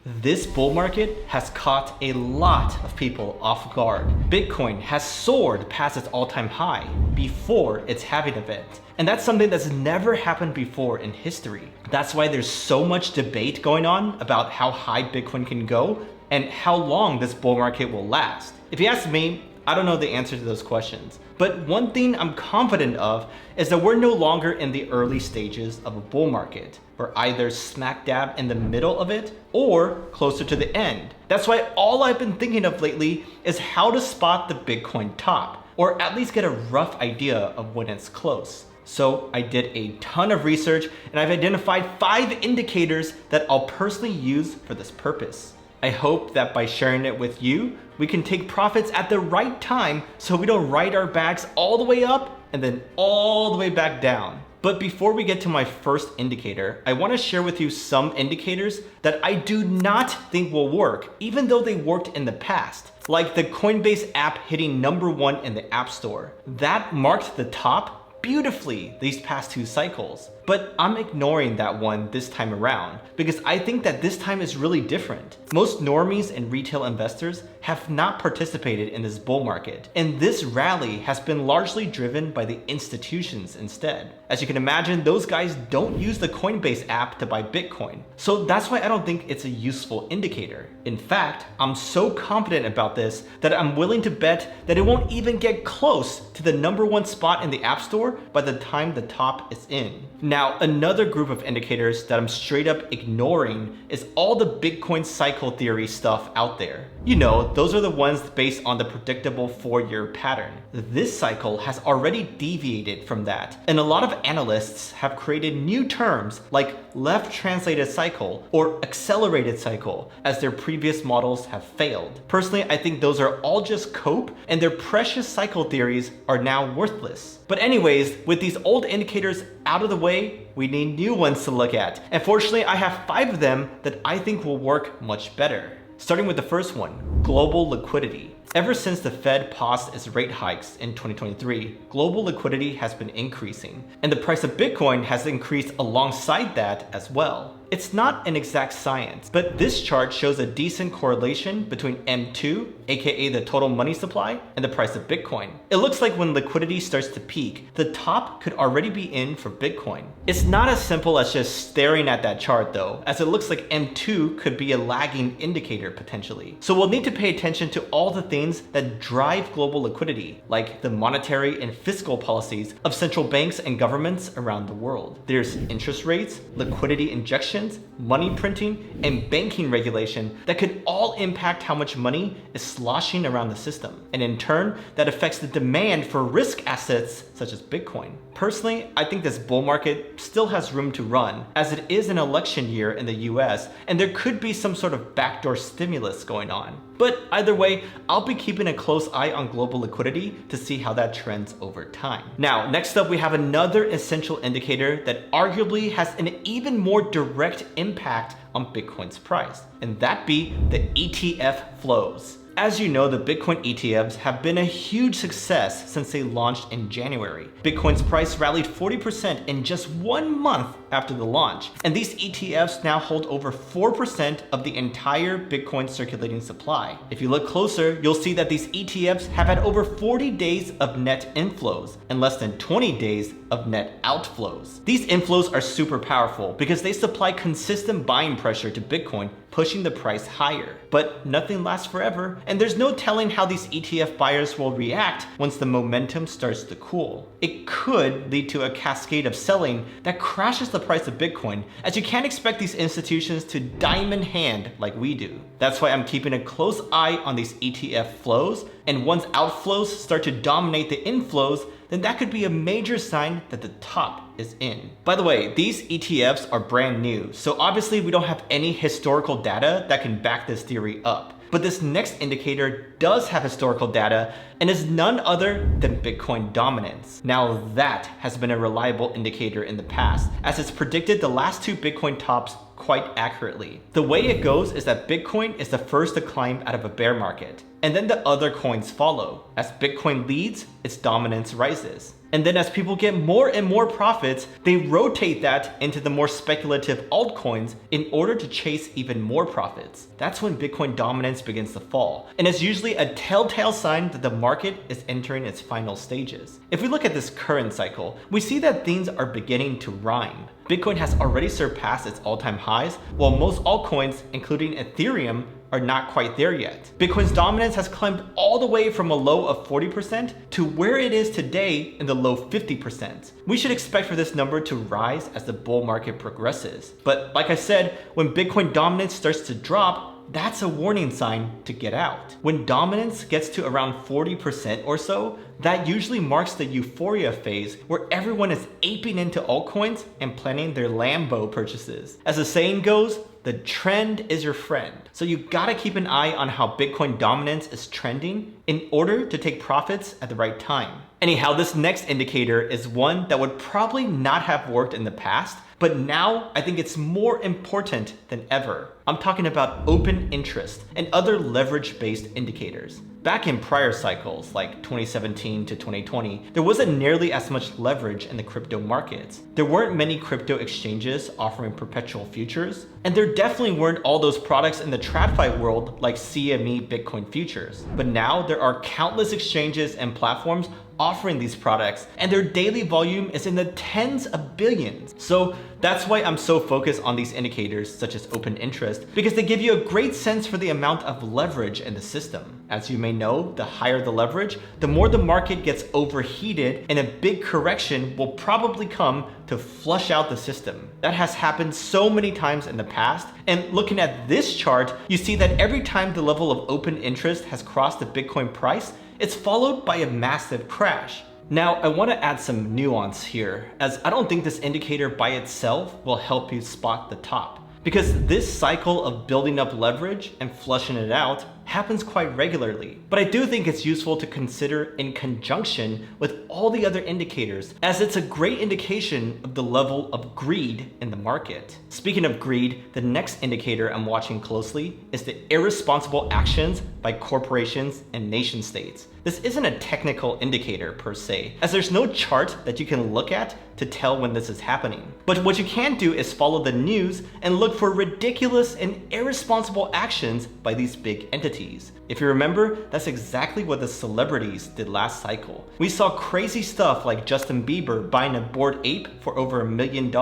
This bull market has caught a lot of people off guard. Bitcoin has soared past its all-time high before its halving event. And that's something that's never happened before in history. That's why there's so much debate going on about how high Bitcoin can go and how long this bull market will last. If you ask me, I don't know the answer to those questions. But one thing I'm confident of is that we're no longer in the early stages of a bull market. We're either smack dab in the middle of it or closer to the end. That's why all I've been thinking of lately is how to spot the Bitcoin top, or at least get a rough idea of when it's close. So I did a ton of research and I've identified 5 indicators that I'll personally use for this purpose. I hope that by sharing it with you, we can take profits at the right time so we don't ride our bags all the way up and then all the way back down. But before we get to my first indicator, I want to share with you some indicators that I do not think will work, even though they worked in the past. Like the Coinbase app hitting #1 in the App Store. That marked the top beautifully these past 2 cycles. But I'm ignoring that one this time around because I think that this time is really different. Most normies and retail investors have not participated in this bull market, and this rally has been largely driven by the institutions instead. As you can imagine, those guys don't use the Coinbase app to buy Bitcoin. So that's why I don't think it's a useful indicator. In fact, I'm so confident about this that I'm willing to bet that it won't even get close to the #1 spot in the App Store by the time the top is in. Now, another group of indicators that I'm straight up ignoring is all the Bitcoin cycle theory stuff out there. You know, those are the ones based on the predictable 4-year pattern. This cycle has already deviated from that, and a lot of analysts have created new terms like left translated cycle or accelerated cycle as their previous models have failed. Personally, I think those are all just cope and their precious cycle theories are now worthless. But anyways, with these old indicators out of the way, we need new ones to look at. And fortunately, I have 5 of them that I think will work much better. Starting with the first one, global liquidity. Ever since the Fed paused its rate hikes in 2023, global liquidity has been increasing, and the price of Bitcoin has increased alongside that as well. It's not an exact science, but this chart shows a decent correlation between M2, aka the total money supply, and the price of Bitcoin. It looks like when liquidity starts to peak, the top could already be in for Bitcoin. It's not as simple as just staring at that chart though, as it looks like M2 could be a lagging indicator potentially. So we'll need to pay attention to all the things that drive global liquidity, like the monetary and fiscal policies of central banks and governments around the world. There's interest rates, liquidity injection, money printing, and banking regulation that could all impact how much money is sloshing around the system. And in turn, that affects the demand for risk assets such as Bitcoin. Personally, I think this bull market still has room to run, as it is an election year in the US, and there could be some sort of backdoor stimulus going on. But either way, I'll be keeping a close eye on global liquidity to see how that trends over time. Now, next up, we have another essential indicator that arguably has an even more direct impact on Bitcoin's price, and that be the ETF flows. As you know, the Bitcoin ETFs have been a huge success since they launched in January. Bitcoin's price rallied 40% in just 1 month after the launch, and these ETFs now hold over 4% of the entire Bitcoin circulating supply. If you look closer, you'll see that these ETFs have had over 40 days of net inflows and less than 20 days of net outflows. These inflows are super powerful because they supply consistent buying pressure to Bitcoin, pushing the price higher. But nothing lasts forever, and there's no telling how these ETF buyers will react once the momentum starts to cool. It could lead to a cascade of selling that crashes the price of Bitcoin, as you can't expect these institutions to diamond hand like we do. That's why I'm keeping a close eye on these ETF flows, and once outflows start to dominate the inflows, then that could be a major sign that the top is in. By the way, these ETFs are brand new, so obviously we don't have any historical data that can back this theory up. But this next indicator does have historical data and is none other than Bitcoin dominance. Now that has been a reliable indicator in the past, as it's predicted the last 2 Bitcoin tops quite accurately. The way it goes is that Bitcoin is the first to climb out of a bear market, and then the other coins follow. As Bitcoin leads, its dominance rises. And then as people get more and more profits, they rotate that into the more speculative altcoins in order to chase even more profits. That's when Bitcoin dominance begins to fall. And it's usually a telltale sign that the market is entering its final stages. If we look at this current cycle, we see that things are beginning to rhyme. Bitcoin has already surpassed its all-time highs, while most altcoins, including Ethereum, are not quite there yet. Bitcoin's dominance has climbed all the way from a low of 40% to where it is today in the low 50%. We should expect for this number to rise as the bull market progresses. But like I said, when Bitcoin dominance starts to drop, that's a warning sign to get out. When dominance gets to around 40% or so, that usually marks the euphoria phase where everyone is aping into altcoins and planning their Lambo purchases. As the saying goes, the trend is your friend. So you gotta keep an eye on how Bitcoin dominance is trending in order to take profits at the right time. Anyhow, this next indicator is one that would probably not have worked in the past, but now I think it's more important than ever. I'm talking about open interest and other leverage-based indicators. Back in prior cycles, like 2017 to 2020, there wasn't nearly as much leverage in the crypto markets. There weren't many crypto exchanges offering perpetual futures, and there definitely weren't all those products in the TradFi world like CME Bitcoin futures. But now there are countless exchanges and platforms offering these products, and their daily volume is in the tens of billions. So that's why I'm so focused on these indicators such as open interest, because they give you a great sense for the amount of leverage in the system. As you may know, the higher the leverage, the more the market gets overheated, and a big correction will probably come to flush out the system. That has happened so many times in the past, and looking at this chart, you see that every time the level of open interest has crossed the Bitcoin price, it's followed by a massive crash. Now, I want to add some nuance here, as I don't think this indicator by itself will help you spot the top. Because this cycle of building up leverage and flushing it out happens quite regularly. But I do think it's useful to consider in conjunction with all the other indicators, as it's a great indication of the level of greed in the market. Speaking of greed, the next indicator I'm watching closely is the irresponsible actions by corporations and nation states. This isn't a technical indicator per se, as there's no chart that you can look at to tell when this is happening. But what you can do is follow the news and look for ridiculous and irresponsible actions by these big entities. If you remember, that's exactly what the celebrities did last cycle. We saw crazy stuff like Justin Bieber buying a Bored Ape for over $1 million,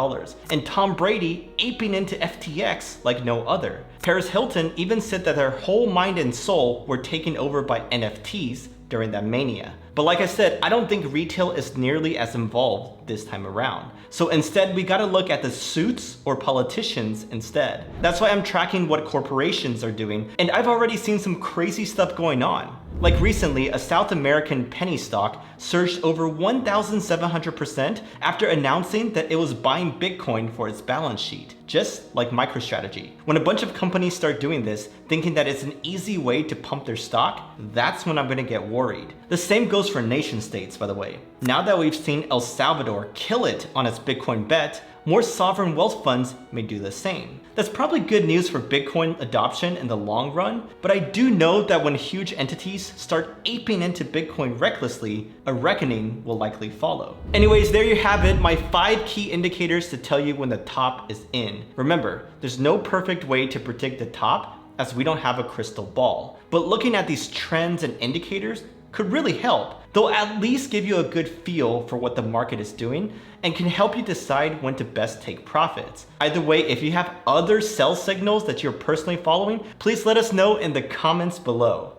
and Tom Brady aping into FTX like no other. Paris Hilton even said that their whole mind and soul were taken over by NFTs during that mania. But like I said, I don't think retail is nearly as involved this time around. So instead, we gotta look at the suits or politicians instead. That's why I'm tracking what corporations are doing, and I've already seen some crazy stuff going on. Like recently, a South American penny stock surged over 1,700% after announcing that it was buying Bitcoin for its balance sheet, just like MicroStrategy. When a bunch of companies start doing this, thinking that it's an easy way to pump their stock, that's when I'm gonna get worried. The same goes for nation states, by the way. Now that we've seen El Salvador kill it on its Bitcoin bet, more sovereign wealth funds may do the same. That's probably good news for Bitcoin adoption in the long run, but I do know that when huge entities start aping into Bitcoin recklessly, a reckoning will likely follow. Anyways, there you have it, my 5 key indicators to tell you when the top is in. Remember, there's no perfect way to predict the top, as we don't have a crystal ball. But looking at these trends and indicators could really help. They'll at least give you a good feel for what the market is doing and can help you decide when to best take profits. Either way, if you have other sell signals that you're personally following, please let us know in the comments below.